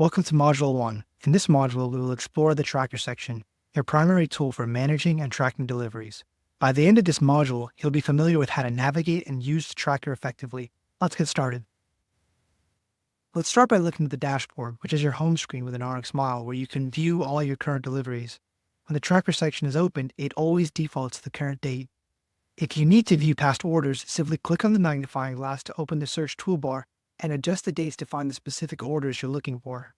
Welcome to Module 1. In this module, we will explore the tracker section, your primary tool for managing and tracking deliveries. By the end of this module, you'll be familiar with how to navigate and use the tracker effectively. Let's get started. Let's start by looking at the dashboard, which is your home screen with an RxMile, where you can view all your current deliveries. When the tracker section is opened, it always defaults to the current date. If you need to view past orders, simply click on the magnifying glass to open the search toolbar and adjust the dates to find the specific orders you're looking for.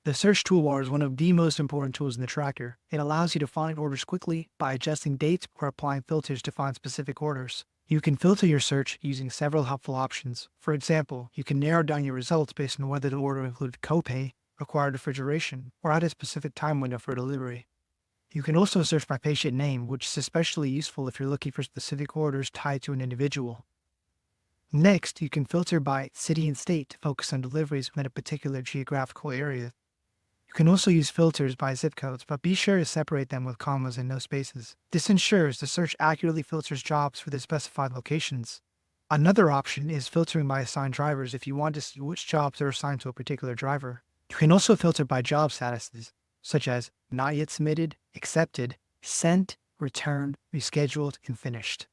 The search toolbar is one of the most important tools in the tracker. It allows you to find orders quickly by adjusting dates or applying filters to find specific orders. You can filter your search using several helpful options. For example, you can narrow down your results based on whether the order included copay, required refrigeration, or had a specific time window for delivery. You can also search by patient name, which is especially useful if you're looking for specific orders tied to an individual. Next, you can filter by city and state to focus on deliveries within a particular geographical area. You can also use filters by zip codes, but be sure to separate them with commas and no spaces. This ensures the search accurately filters jobs for the specified locations. Another option is filtering by assigned drivers if you want to see which jobs are assigned to a particular driver. You can also filter by job statuses, such as not yet submitted, accepted, sent, returned, rescheduled, and finished.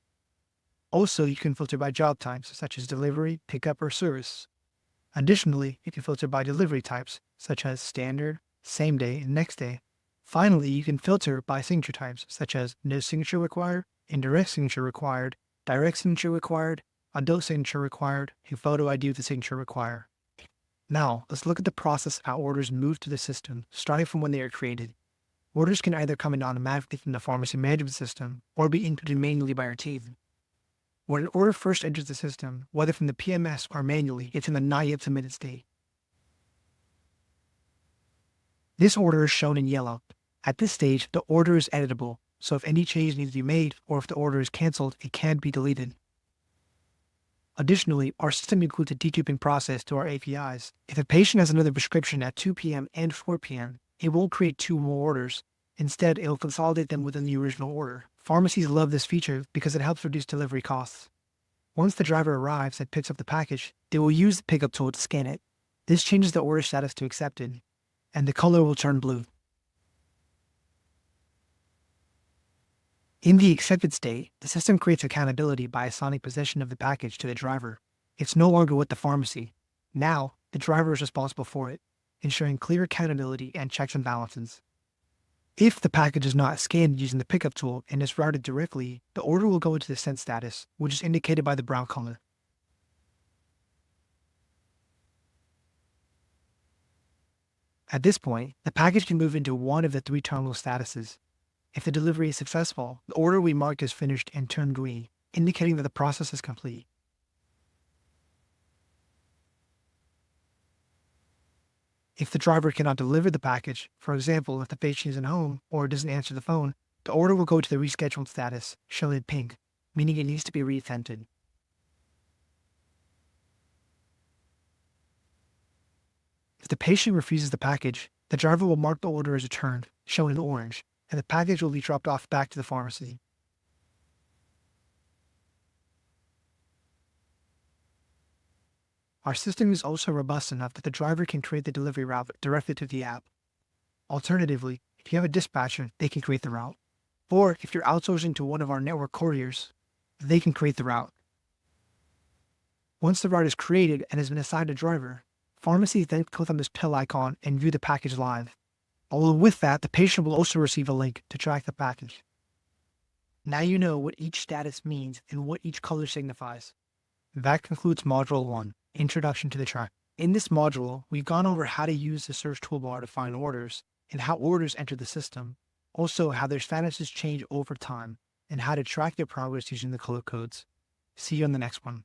Also, you can filter by job types, such as delivery, pickup, or service. Additionally, you can filter by delivery types, such as standard, same day, and next day. Finally, you can filter by signature types, such as no signature required, indirect signature required, direct signature required, adult signature required, and photo ID with the signature required. Now, let's look at the process of how orders move to the system, starting from when they are created. Orders can either come in automatically from the pharmacy management system or be inputted manually by our team. When an order first enters the system, whether from the PMS or manually, it's in the not yet submitted state. This order is shown in yellow. At this stage, the order is editable, so if any change needs to be made or if the order is canceled, it can be deleted. Additionally, our system includes a deduping process to our APIs. If a patient has another prescription at 2 p.m. and 4 p.m., it won't create two more orders. Instead, it will consolidate them within the original order. Pharmacies love this feature because it helps reduce delivery costs. Once the driver arrives and picks up the package, they will use the pickup tool to scan it. This changes the order status to accepted, and the color will turn blue. In the accepted state, the system creates accountability by assigning possession of the package to the driver. It's no longer with the pharmacy. Now, the driver is responsible for it, ensuring clear accountability and checks and balances. If the package is not scanned using the pickup tool and is routed directly, the order will go into the sent status, which is indicated by the brown color. At this point, the package can move into one of the three terminal statuses. If the delivery is successful, the order will be marked as finished and turn green, indicating that the process is complete. If the driver cannot deliver the package, for example, if the patient isn't home or doesn't answer the phone, the order will go to the rescheduled status, shown in pink, meaning it needs to be reattended. If the patient refuses the package, the driver will mark the order as returned, shown in orange, and the package will be dropped off back to the pharmacy. Our system is also robust enough that the driver can create the delivery route directly to the app. Alternatively, if you have a dispatcher, they can create the route. Or if you're outsourcing to one of our network couriers, they can create the route. Once the route is created and has been assigned a driver, pharmacies then click on this pill icon and view the package live. Along with that, the patient will also receive a link to track the package. Now you know what each status means and what each color signifies. That concludes Module 1, Introduction to the Tracker. In this module, we've gone over how to use the search toolbar to find orders, and how orders enter the system, also how their statuses change over time, and how to track their progress using the color codes. See you on the next one.